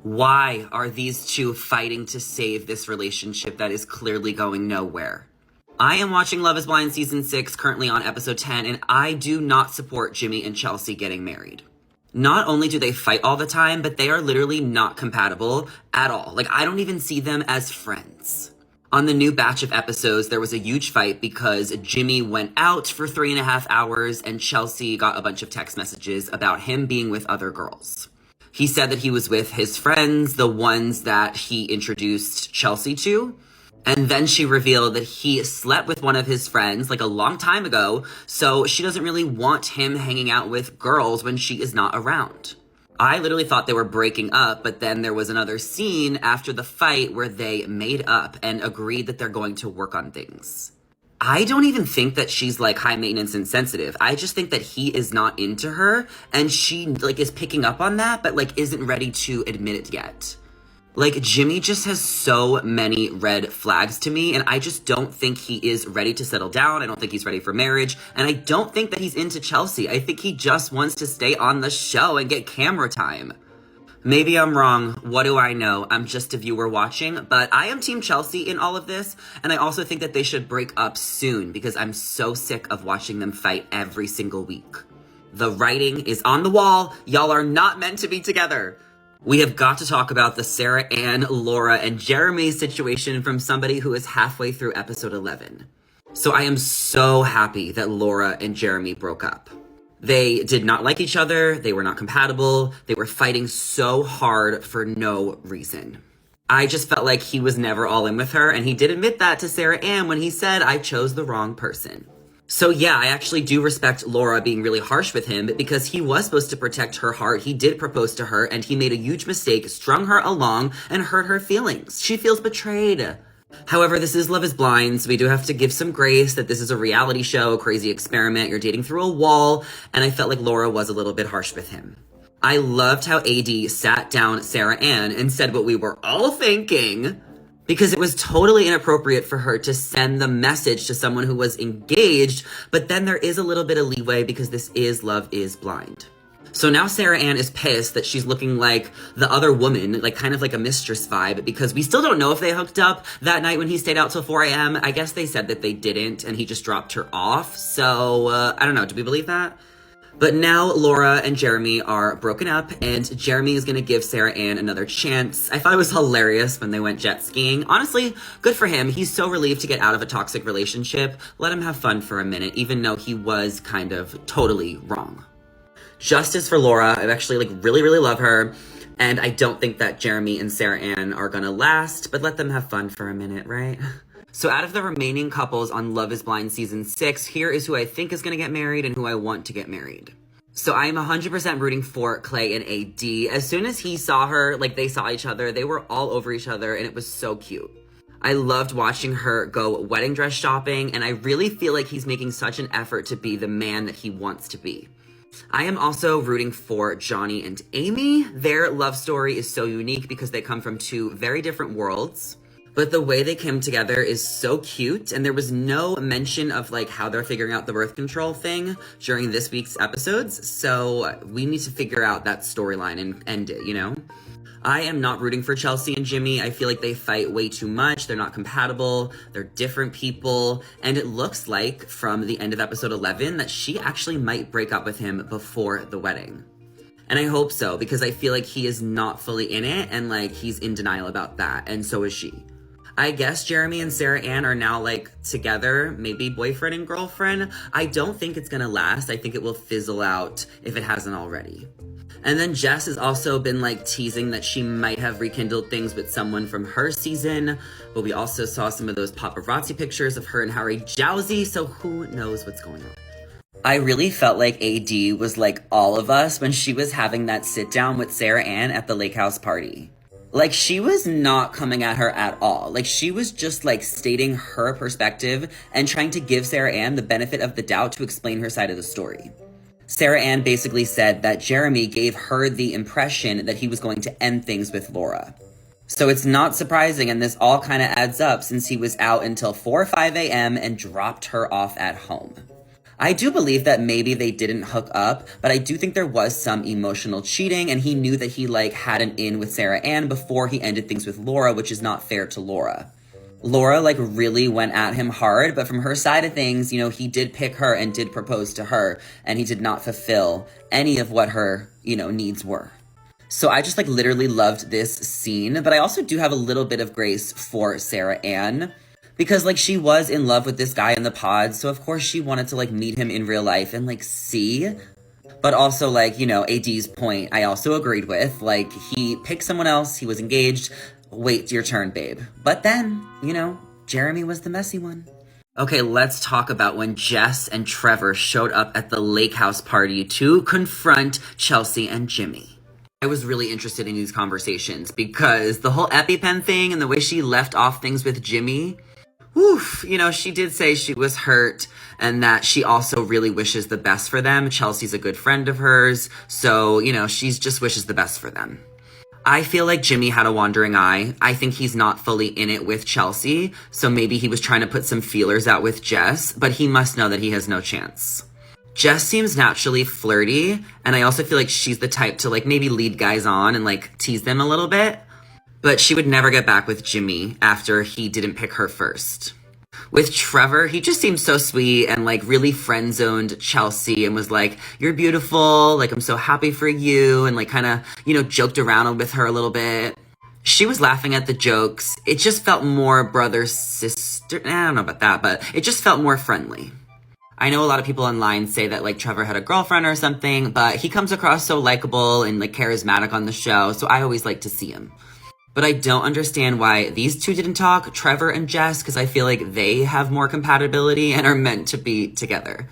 Why are these two fighting to save this relationship that is clearly going nowhere? I am watching Love is Blind Season 6, currently on episode 10, and I do not support Jimmy and Chelsea getting married. Not only do they fight all the time, but they are literally not compatible at all. Like, I don't even see them as friends. On the new batch of episodes, there was a huge fight because Jimmy went out for 3.5 hours and Chelsea got a bunch of text messages about him being with other girls. He said that he was with his friends, the ones that he introduced Chelsea to. And then she revealed that he slept with one of his friends like a long time ago, so she doesn't really want him hanging out with girls when she is not around. I literally thought they were breaking up, but then there was another scene after the fight where they made up and agreed that they're going to work on things. I don't even think that she's like high maintenance and sensitive. I just think that he is not into her and she like is picking up on that, but like isn't ready to admit it yet. Like, Jimmy just has so many red flags to me, and I just don't think he is ready to settle down. I don't think he's ready for marriage, and I don't think that he's into Chelsea. I think he just wants to stay on the show and get camera time. Maybe I'm wrong. What do I know? I'm just a viewer watching, but I am Team Chelsea in all of this, and I also think that they should break up soon because I'm so sick of watching them fight every single week. The writing is on the wall. Y'all are not meant to be together. We have got to talk about the Sarah Ann, Laura, and Jeremy situation from somebody who is halfway through episode 11. So I am so happy that Laura and Jeremy broke up. They did not like each other. They were not compatible. They were fighting so hard for no reason. I just felt like he was never all in with her, and he did admit that to Sarah Ann when he said, "I chose the wrong person." So yeah, I actually do respect Laura being really harsh with him because he was supposed to protect her heart. He did propose to her and he made a huge mistake, strung her along and hurt her feelings. She feels betrayed. However, this is Love is Blind, so we do have to give some grace that this is a reality show, a crazy experiment. You're dating through a wall, and I felt like Laura was a little bit harsh with him. I loved how AD sat down Sarah Ann and said what we were all thinking, because it was totally inappropriate for her to send the message to someone who was engaged, but then there is a little bit of leeway because this is Love is Blind. So now Sarah Ann is pissed that she's looking like the other woman, like kind of like a mistress vibe, because we still don't know if they hooked up that night when he stayed out till 4 a.m. I guess they said that they didn't and he just dropped her off. So I don't know, do we believe that? But now Laura and Jeremy are broken up and Jeremy is going to give Sarah Ann another chance. I thought it was hilarious when they went jet skiing. Honestly, good for him. He's so relieved to get out of a toxic relationship. Let him have fun for a minute, even though he was kind of totally wrong. Justice for Laura. I actually really love her. And I don't think that Jeremy and Sarah Ann are going to last, but let them have fun for a minute, right? So out of the remaining couples on Love is Blind Season 6, here is who I think is going to get married and who I want to get married. So I am 100% rooting for Clay and AD. As soon as he saw her, like they saw each other, they were all over each other and it was so cute. I loved watching her go wedding dress shopping and I really feel like he's making such an effort to be the man that he wants to be. I am also rooting for Johnny and Amy. Their love story is so unique because they come from two very different worlds. But the way they came together is so cute, and there was no mention of like how they're figuring out the birth control thing during this week's episodes, so we need to figure out that storyline and end it, you know? I am not rooting for Chelsea and Jimmy. I feel like they fight way too much. They're not compatible. They're different people. And it looks like from the end of episode 11 that she actually might break up with him before the wedding. And I hope so, because I feel like he is not fully in it and like he's in denial about that, and so is she. I guess Jeremy and Sarah Ann are now like together, maybe boyfriend and girlfriend. I don't think it's gonna last. I think it will fizzle out if it hasn't already. And then Jess has also been like teasing that she might have rekindled things with someone from her season, but we also saw some of those paparazzi pictures of her and Harry Jowsey, so who knows what's going on. I really felt like AD was like all of us when she was having that sit down with Sarah Ann at the lake house party. Like, she was not coming at her at all. Like, she was just, like, stating her perspective and trying to give Sarah Ann the benefit of the doubt to explain her side of the story. Sarah Ann basically said that Jeremy gave her the impression that he was going to end things with Laura. So it's not surprising, and this all kind of adds up since he was out until 4 or 5 a.m. and dropped her off at home. I do believe that maybe they didn't hook up, but I do think there was some emotional cheating, and he knew that he like had an in with Sarah Ann before he ended things with Laura, which is not fair to Laura. Laura like really went at him hard, but from her side of things, you know, he did pick her and did propose to her, and he did not fulfill any of what her, you know, needs were. So I just like literally loved this scene, but I also do have a little bit of grace for Sarah Ann because like she was in love with this guy in the pod, so of course she wanted to like meet him in real life and like see. But also like, you know, AD's point I also agreed with. Like he picked someone else, he was engaged, wait your turn, babe. But then, you know, Jeremy was the messy one. Okay, let's talk about when Jess and Trevor showed up at the lake house party to confront Chelsea and Jimmy. I was really interested in these conversations because the whole EpiPen thing and the way she left off things with Jimmy, oof, you know, she did say she was hurt and that she also really wishes the best for them. Chelsea's a good friend of hers, so, you know, she just wishes the best for them. I feel like Jimmy had a wandering eye. I think he's not fully in it with Chelsea, so maybe he was trying to put some feelers out with Jess, but he must know that he has no chance. Jess seems naturally flirty, and I also feel like she's the type to like maybe lead guys on and like tease them a little bit, but she would never get back with Jimmy after he didn't pick her first. With Trevor, he just seemed so sweet and like really friend-zoned Chelsea and was like, you're beautiful, like I'm so happy for you, and like kind of, you know, joked around with her a little bit. She was laughing at the jokes. It just felt more brother-sister, I don't know about that, but it just felt more friendly. I know a lot of people online say that like Trevor had a girlfriend or something, but he comes across so likable and like charismatic on the show, so I always like to see him. But I don't understand why these two didn't talk, Trevor and Jess, because I feel like they have more compatibility and are meant to be together.